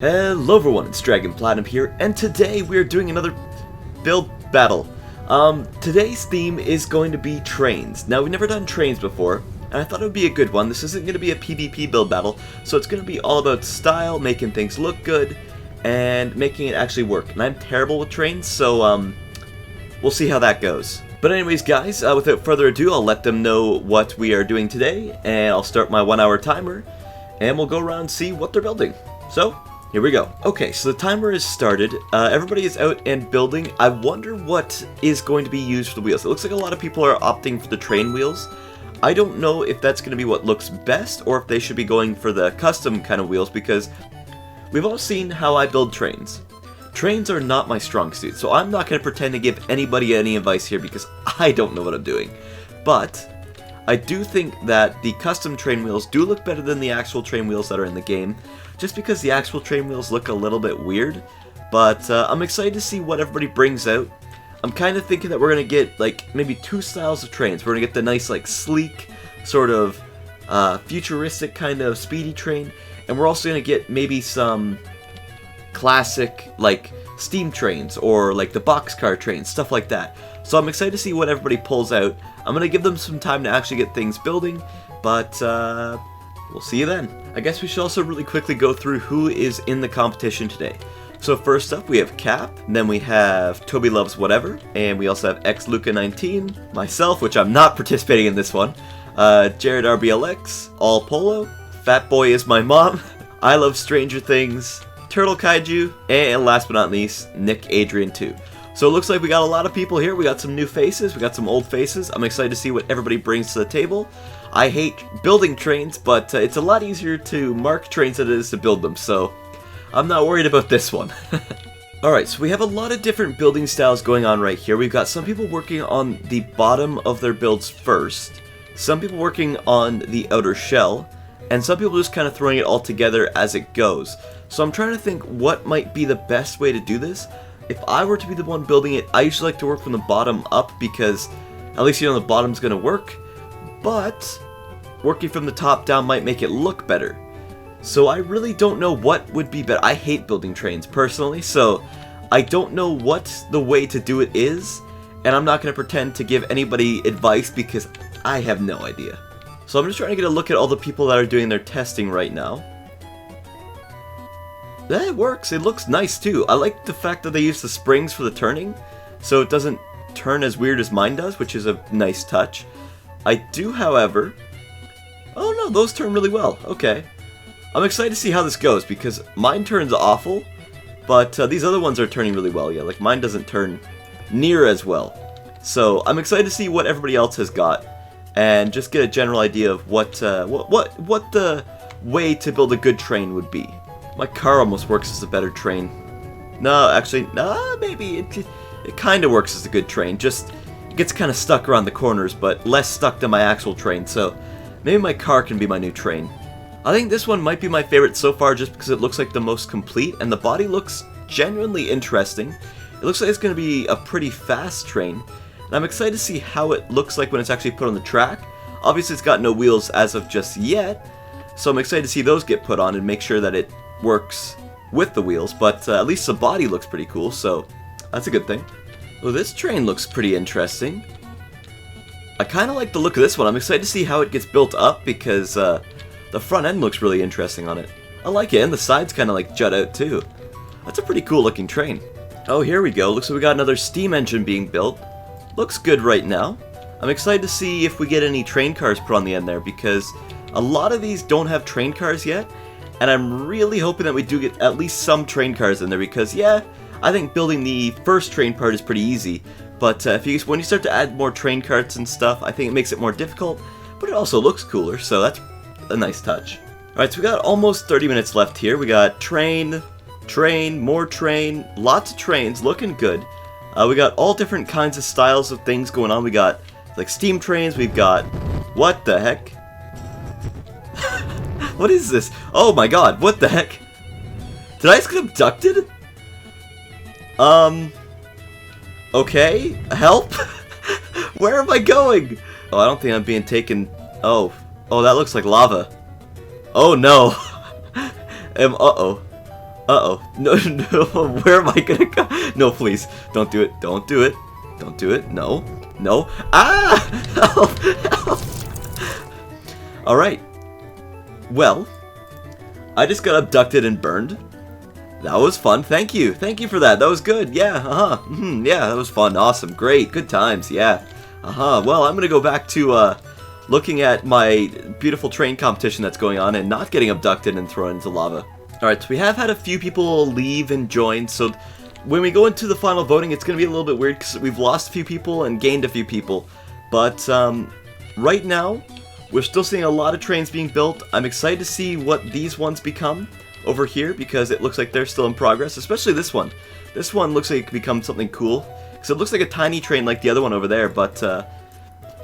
Hello everyone, it's dragonplatinum here, and today we're doing another build battle. Today's theme is going to be trains. Now, we've never done trains before, and I thought it would be a good one. This isn't going to be a PvP build battle, so it's going to be all about style, making things look good, and making it actually work. And I'm terrible with trains, so we'll see how that goes. But anyways, guys, without further ado, I'll let them know what we are doing today, and I'll start my 1 hour timer, and we'll go around and see what they're building. So, here we go. Okay, so the timer is started. Everybody is out and building. I wonder what is going to be used for the wheels. It looks like a lot of people are opting for the train wheels. I don't know if that's going to be what looks best or if they should be going for the custom kind of wheels, because we've all seen how I build trains. Trains are not my strong suit, so I'm not going to pretend to give anybody any advice here because I don't know what I'm doing. But I do think that the custom train wheels do look better than the actual train wheels that are in the game, just because the actual train wheels look a little bit weird. But I'm excited to see what everybody brings out. I'm kind of thinking that we're going to get like maybe two styles of trains. We're going to get the nice like sleek sort of futuristic kind of speedy train, and we're also going to get maybe some classic like steam trains or like the boxcar trains, stuff like that. So I'm excited to see what everybody pulls out. I'm going to give them some time to actually get things building, but we'll see you then. I guess we should also really quickly go through who is in the competition today. So first up we have Cap, and then we have Toby Loves Whatever, and we also have XLuca19, myself, which I'm not participating in this one, Jared RBLX, All Polo, Fat Boy Is My Mom, I Love Stranger Things, Turtle Kaiju, and last but not least, Nick Adrian 2. So it looks like we got a lot of people here. We got some new faces, we got some old faces. I'm excited to see what everybody brings to the table. I hate building trains, but it's a lot easier to mark trains than it is to build them, so I'm not worried about this one. Alright, so we have a lot of different building styles going on right here. We've got some people working on the bottom of their builds first, some people working on the outer shell, and some people just kind of throwing it all together as it goes. So I'm trying to think what might be the best way to do this. If I were to be the one building it, I usually like to work from the bottom up because at least you know the bottom's going to work. But working from the top down might make it look better. So I really don't know what would be better. I hate building trains personally, so I don't know what the way to do it is, and I'm not going to pretend to give anybody advice because I have no idea. So I'm just trying to get a look at all the people that are doing their testing right now. That works. It looks nice too. I like the fact that they use the springs for the turning, so it doesn't turn as weird as mine does, which is a nice touch. I do, however... Oh no, those turn really well. Okay. I'm excited to see how this goes, because mine turns awful, but these other ones are turning really well. Yeah, like mine doesn't turn near as well. So I'm excited to see what everybody else has got, and just get a general idea of what the way to build a good train would be. My car almost works as a better train. No, actually, no, maybe it kind of works as a good train. Just it gets kind of stuck around the corners, but less stuck than my actual train. So maybe my car can be my new train. I think this one might be my favorite so far just because it looks like the most complete, and the body looks genuinely interesting. It looks like it's going to be a pretty fast train, and I'm excited to see how it looks like when it's actually put on the track. Obviously, it's got no wheels as of just yet, so I'm excited to see those get put on and make sure that it works with the wheels, but at least the body looks pretty cool, so that's a good thing. Well, this train looks pretty interesting. I kind of like the look of this one. I'm excited to see how it gets built up because the front end looks really interesting on it. I like it, and the sides kind of like jut out too. That's a pretty cool looking train. Oh, here we go. Looks like we got another steam engine being built. Looks good right now. I'm excited to see if we get any train cars put on the end there, because a lot of these don't have train cars yet, and I'm really hoping that we do get at least some train cars in there, because yeah, I think building the first train part is pretty easy, but when you start to add more train carts and stuff, I think it makes it more difficult, but it also looks cooler, so that's a nice touch. Alright, so we got almost 30 minutes left here. We got train, more train, lots of trains, looking good. We got all different kinds of styles of things going on. We got like steam trains, we've got... What the heck? What is this? Oh my god, what the heck? Did I just get abducted? Okay, help? Where am I going? Oh, I don't think I'm being taken... Oh, that looks like lava. Oh no. Uh-oh. Uh-oh. No, no, where am I gonna go? No, please. Don't do it. Don't do it. Don't do it. No. No. Ah! Help! Help! Alright. Well, I just got abducted and burned. That was fun. Thank you. Thank you for that. That was good. Yeah, yeah, that was fun. Awesome. Great. Good times. Yeah. Well, I'm gonna go back to, looking at my beautiful train competition that's going on and not getting abducted and thrown into lava. Alright, so we have had a few people leave and join, so when we go into the final voting, it's going to be a little bit weird because we've lost a few people and gained a few people. But right now, we're still seeing a lot of trains being built. I'm excited to see what these ones become over here because it looks like they're still in progress, especially this one. This one looks like it could become something cool because it looks like a tiny train like the other one over there, but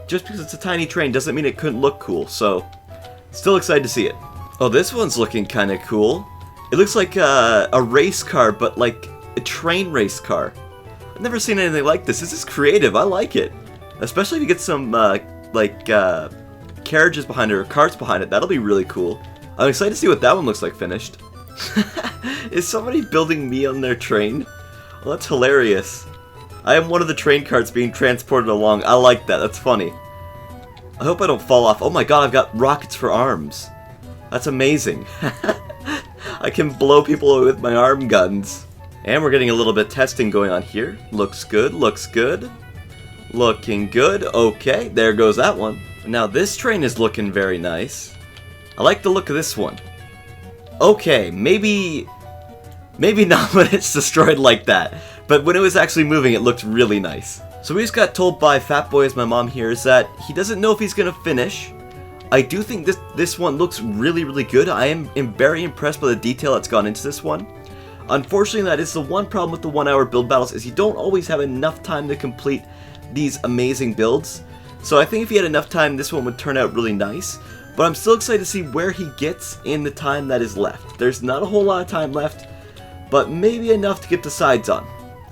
just because it's a tiny train doesn't mean it couldn't look cool, so still excited to see it. Oh, this one's looking kind of cool. It looks like a race car, but like a train race car. I've never seen anything like this. This is creative. I like it. Especially if you get some, carriages behind it or cars behind it. That'll be really cool. I'm excited to see what that one looks like finished. Is somebody building me on their train? Well, that's hilarious. I am one of the train carts being transported along. I like that. That's funny. I hope I don't fall off. Oh my god, I've got rockets for arms. That's amazing. I can blow people away with my arm guns. And we're getting a little bit of testing going on here. Looks good, looks good. Looking good. Okay, there goes that one. Now this train is looking very nice. I like the look of this one. Okay, maybe not when it's destroyed like that. But when it was actually moving, it looked really nice. So we just got told by Fatboy, as my mom here, is that he doesn't know if he's gonna finish. I do think this one looks really, really good. I am very impressed by the detail that's gone into this one. Unfortunately, that is the one problem with the 1 hour build battles, is you don't always have enough time to complete these amazing builds. So I think if he had enough time, this one would turn out really nice. But I'm still excited to see where he gets in the time that is left. There's not a whole lot of time left, but maybe enough to get the sides on.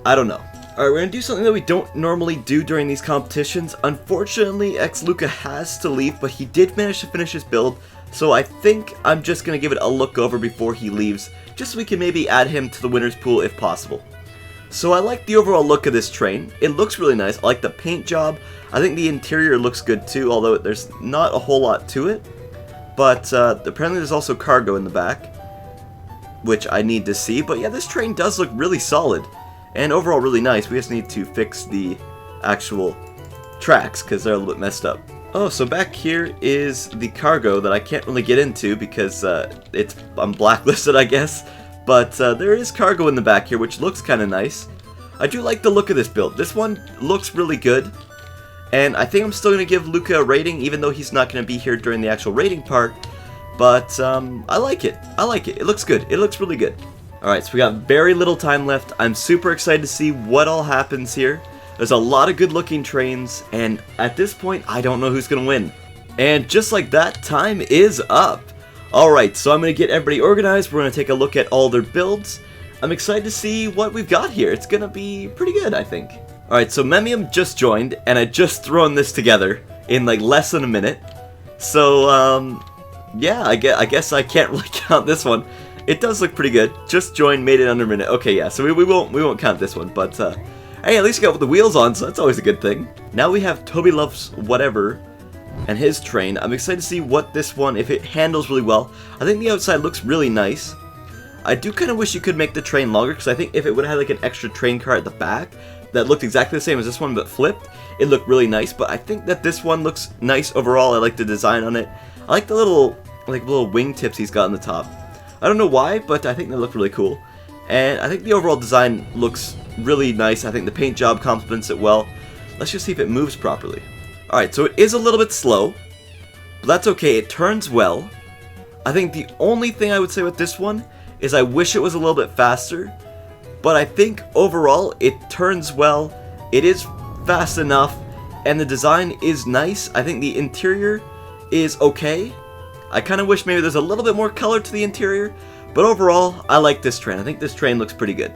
I don't know. Alright, we're going to do something that we don't normally do during these competitions. Unfortunately, Luca has to leave, but he did manage to finish his build, so I think I'm just going to give it a look over before he leaves, just so we can maybe add him to the winner's pool if possible. So I like the overall look of this train. It looks really nice. I like the paint job. I think the interior looks good too, although there's not a whole lot to it. But apparently there's also cargo in the back, which I need to see. But yeah, this train does look really solid. And overall really nice. We just need to fix the actual tracks because they're a little bit messed up. Oh, so back here is the cargo that I can't really get into because I'm blacklisted, I guess. But there is cargo in the back here, which looks kind of nice. I do like the look of this build. This one looks really good. And I think I'm still going to give Luca a rating, even though he's not going to be here during the actual rating part. But I like it. I like it. It looks good. It looks really good. Alright, so we got very little time left. I'm super excited to see what all happens here. There's a lot of good looking trains, and at this point, I don't know who's going to win. And just like that, time is up. Alright, so I'm going to get everybody organized. We're going to take a look at all their builds. I'm excited to see what we've got here. It's going to be pretty good, I think. Alright, so Memium just joined, and I just thrown this together in like less than a minute. So, yeah, I guess I can't really count this one. It does look pretty good. Just joined, made it under a minute. Okay, yeah, so we won't count this one, but hey, at least you got the wheels on, so that's always a good thing. Now we have Toby Loves Whatever and his train. I'm excited to see what this one, if it handles really well. I think the outside looks really nice. I do kind of wish you could make the train longer, because I think if it would have had like an extra train car at the back that looked exactly the same as this one but flipped, it looked really nice. But I think that this one looks nice overall. I like the design on it. I like the little wing tips he's got on the top. I don't know why, but I think they look really cool. And I think the overall design looks really nice. I think the paint job complements it well. Let's just see if it moves properly. Alright, so it is a little bit slow, but that's okay. It turns well. I think the only thing I would say with this one is I wish it was a little bit faster, but I think overall it turns well. It is fast enough, and the design is nice. I think the interior is okay. I kind of wish maybe there's a little bit more color to the interior, but overall, I like this train. I think this train looks pretty good.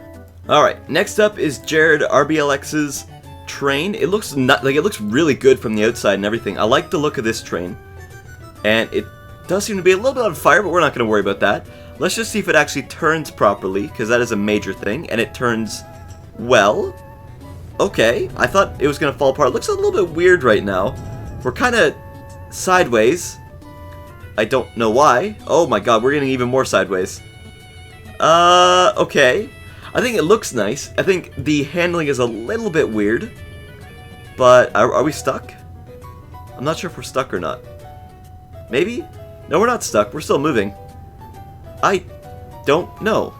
Alright, next up is Jared RBLX's train. It looks it looks really good from the outside and everything. I like the look of this train, and it does seem to be a little bit on fire, but we're not going to worry about that. Let's just see if it actually turns properly, because that is a major thing, and it turns well. Okay, I thought it was going to fall apart. It looks a little bit weird right now. We're kind of sideways. I don't know why. Oh my god, we're getting even more sideways. Okay. I think it looks nice. I think the handling is a little bit weird. But are we stuck? I'm not sure if we're stuck or not. Maybe? No, we're not stuck. We're still moving. I don't know.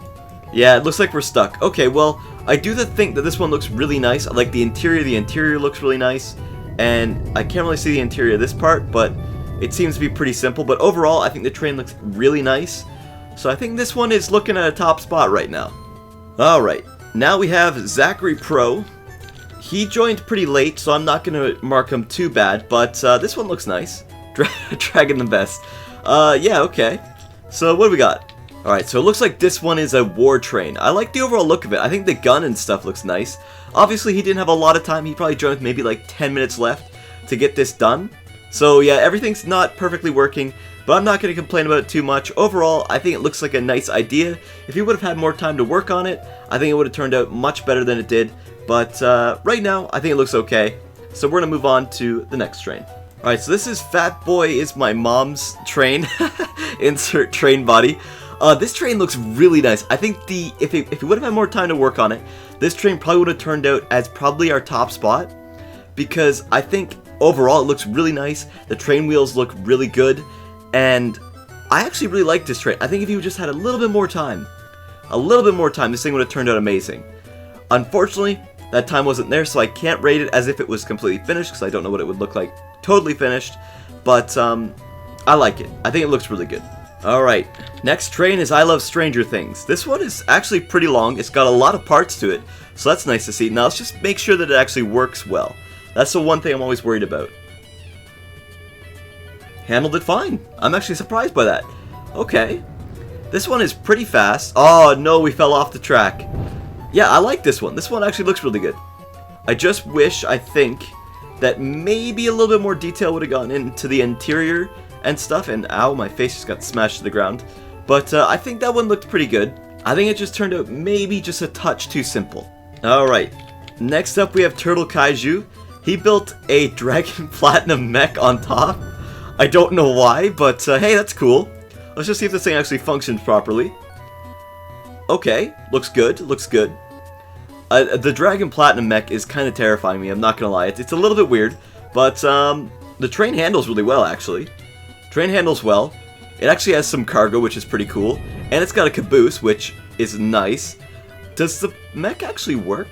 Yeah, it looks like we're stuck. Okay, well, I do think that this one looks really nice. I like the interior. The interior looks really nice. And I can't really see the interior of this part, but it seems to be pretty simple. But overall, I think the train looks really nice. So I think this one is looking at a top spot right now. Alright, now we have Zachary Pro. He joined pretty late, so I'm not going to mark him too bad, but this one looks nice. Dragon the best. Yeah, okay. So what do we got? Alright, so it looks like this one is a war train. I like the overall look of it. I think the gun and stuff looks nice. Obviously, he didn't have a lot of time. He probably joined with maybe like 10 minutes left to get this done. So yeah, everything's not perfectly working, but I'm not going to complain about it too much. Overall, I think it looks like a nice idea. If he would have had more time to work on it, I think it would have turned out much better than it did. But right now, I think it looks okay. So we're going to move on to the next train. Alright, so this is Fat Boy is my mom's train. Insert train body. This train looks really nice. I think if he would have had more time to work on it, this train probably would have turned out as probably our top spot. Because I think overall it looks really nice. The train wheels look really good. And I actually really like this train. I think if you just had a little bit more time, this thing would have turned out amazing. Unfortunately, that time wasn't there, so I can't rate it as if it was completely finished, because I don't know what it would look like totally finished. But I like it. I think it looks really good. Alright, next train is I Love Stranger Things. This one is actually pretty long. It's got a lot of parts to it, so that's nice to see. Now let's just make sure that it actually works well. That's the one thing I'm always worried about. Handled it fine. I'm actually surprised by that. Okay. This one is pretty fast. Oh no, we fell off the track. Yeah, I like this one. This one actually looks really good. I just wish, I think, that maybe a little bit more detail would have gone into the interior and stuff. And ow, my face just got smashed to the ground. But I think that one looked pretty good. I think it just turned out maybe just a touch too simple. Alright, next up we have Turtle Kaiju. He built a Dragon Platinum mech on top. I don't know why, but hey, that's cool. Let's just see if this thing actually functions properly. Okay, looks good, looks good. The Dragon Platinum mech is kind of terrifying me, I'm not gonna lie. It's a little bit weird, but the train handles really well, actually. Train handles well. It actually has some cargo, which is pretty cool. And it's got a caboose, which is nice. Does the mech actually work?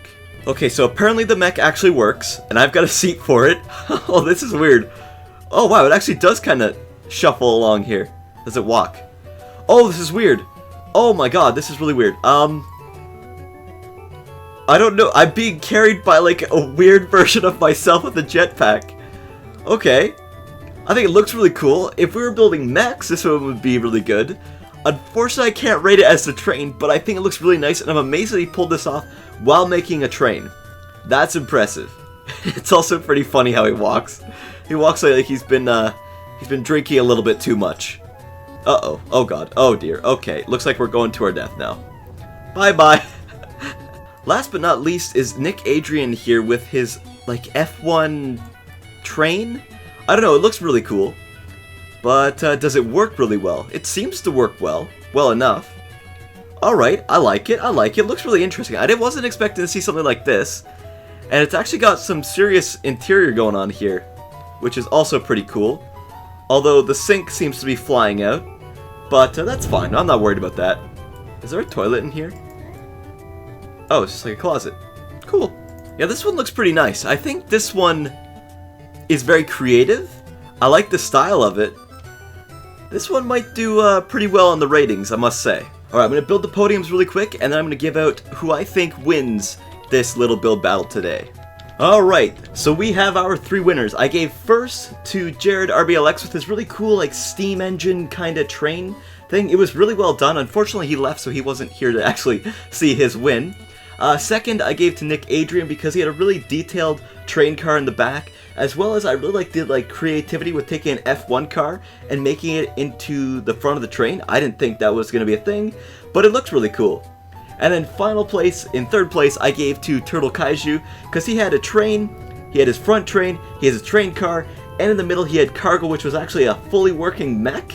Okay, so apparently the mech actually works, and I've got a seat for it. Oh, this is weird. Oh wow, it actually does kind of shuffle along here. Does it walk? Oh, this is weird. Oh my god, this is really weird. I don't know. I'm being carried by like a weird version of myself with a jetpack. Okay. I think it looks really cool. If we were building mechs, this one would be really good. Unfortunately, I can't rate it as the train, but I think it looks really nice, and I'm amazed that he pulled this off while making a train. That's impressive. It's also pretty funny how he walks. He walks like he's been drinking a little bit too much. Uh-oh. Oh god. Oh dear. Okay. Looks like we're going to our death now. Bye-bye. Last but not least is Nick Adrian here with his, like, F1 train? I don't know. It looks really cool. But does it work really well? It seems to work well. Well enough. Alright. I like it. I like it. It looks really interesting. I wasn't expecting to see something like this. And it's actually got some serious interior going on here, which is also pretty cool. Although the sink seems to be flying out. But that's fine. I'm not worried about that. Is there a toilet in here? Oh, it's just like a closet. Cool. Yeah, this one looks pretty nice. I think this one is very creative. I like the style of it. This one might do pretty well on the ratings, I must say. Alright, I'm going to build the podiums really quick, and then I'm going to give out who I think wins this little build battle today. Alright, so we have our 3 winners. I gave first to Jared RBLX with his really cool, like, steam engine kind of train thing. It was really well done. Unfortunately, he left, so he wasn't here to actually see his win. Second, I gave to Nick Adrian because he had a really detailed train car in the back. as well as I really like the creativity with taking an F1 car and making it into the front of the train. I didn't think that was going to be a thing, but it looks really cool. And then in third place, I gave to Turtle Kaiju, because he had a train, he had his front train, he has a train car, and in the middle he had cargo, which was actually a fully working mech,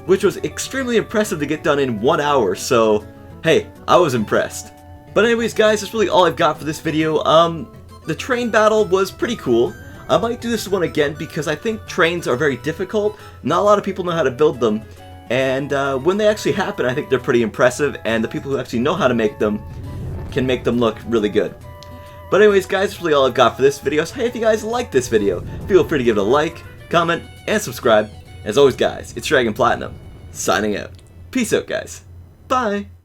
which was extremely impressive to get done in 1 hour, so hey, I was impressed. But anyways guys, that's really all I've got for this video. The train battle was pretty cool. I might do this one again because I think trains are very difficult. Not a lot of people know how to build them, and when they actually happen, I think they're pretty impressive, and the people who actually know how to make them can make them look really good. But anyways guys, that's really all I've got for this video. So hey, if you guys liked this video, feel free to give it a like, comment, and subscribe. As always guys, it's Dragon Platinum, signing out. Peace out guys. Bye!